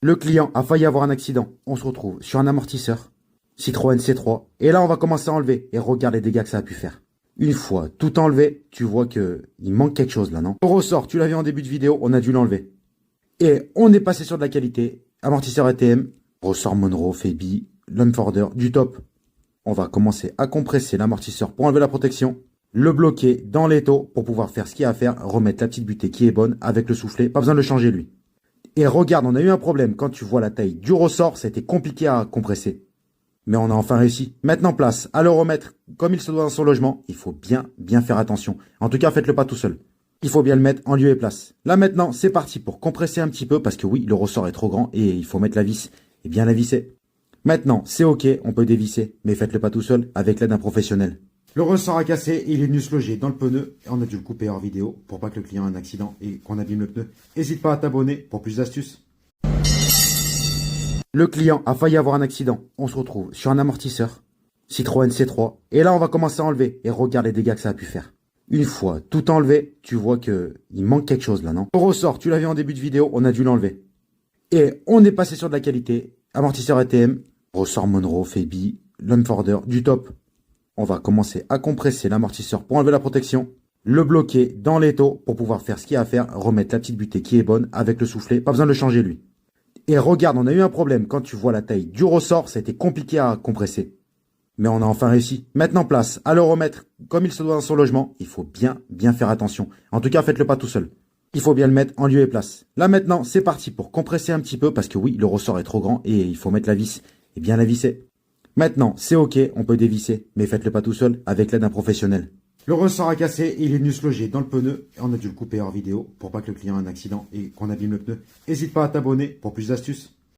Le client a failli avoir un accident. On se retrouve sur un amortisseur Citroën C3. Et là, on va commencer à enlever. Et regarde les dégâts que ça a pu faire. Une fois tout enlevé, tu vois que il manque quelque chose là, non? Le ressort, tu l'as vu en début de vidéo, on a dû l'enlever. Et on est passé sur de la qualité. Amortisseur ATM, ressort Monroe, Febi, Lumforder, du top. On va commencer à compresser l'amortisseur pour enlever la protection. Le bloquer dans l'étau pour pouvoir faire ce qu'il y a à faire. Remettre la petite butée qui est bonne avec le soufflet. Pas besoin de le changer lui. Et regarde, on a eu un problème. Quand tu vois la taille du ressort, ça a été compliqué à compresser. Mais on a enfin réussi. Maintenant place à le remettre comme il se doit dans son logement. Il faut bien faire attention. En tout cas, faites-le pas tout seul. Il faut bien le mettre en lieu et place. Là maintenant, c'est parti pour compresser un petit peu parce que oui, le ressort est trop grand et il faut mettre la vis et bien la visser. Maintenant, c'est ok, on peut dévisser, mais faites-le pas tout seul avec l'aide d'un professionnel. Le ressort a cassé, il est venu se loger dans le pneu et on a dû le couper hors vidéo pour pas que le client ait un accident et qu'on abîme le pneu. N'hésite pas à t'abonner pour plus d'astuces. Le client a failli avoir un accident. On se retrouve sur un amortisseur Citroën C3. Et là, on va commencer à enlever. Et regarde les dégâts que ça a pu faire. Une fois tout enlevé, tu vois que il manque quelque chose là, non? Le ressort, tu l'as vu en début de vidéo, on a dû l'enlever. Et on est passé sur de la qualité. Amortisseur ATM, ressort Monroe, Febi, Lumforder, du top. On va commencer à compresser l'amortisseur pour enlever la protection. Le bloquer dans l'étau pour pouvoir faire ce qu'il y a à faire. Remettre la petite butée qui est bonne avec le soufflet. Pas besoin de le changer lui. Et regarde, on a eu un problème. Quand tu vois la taille du ressort, ça a été compliqué à compresser. Mais on a enfin réussi. Maintenant place à le remettre comme il se doit dans son logement. Il faut bien faire attention. En tout cas, faites-le pas tout seul. Il faut bien le mettre en lieu et place. Là maintenant, c'est parti pour compresser un petit peu parce que oui, le ressort est trop grand et il faut mettre la vis et bien la visser. Maintenant, c'est ok, on peut dévisser, mais faites-le pas tout seul avec l'aide d'un professionnel. Le ressort a cassé, il est venu se loger dans le pneu et on a dû le couper hors vidéo pour pas que le client ait un accident et qu'on abîme le pneu. N'hésite pas à t'abonner pour plus d'astuces.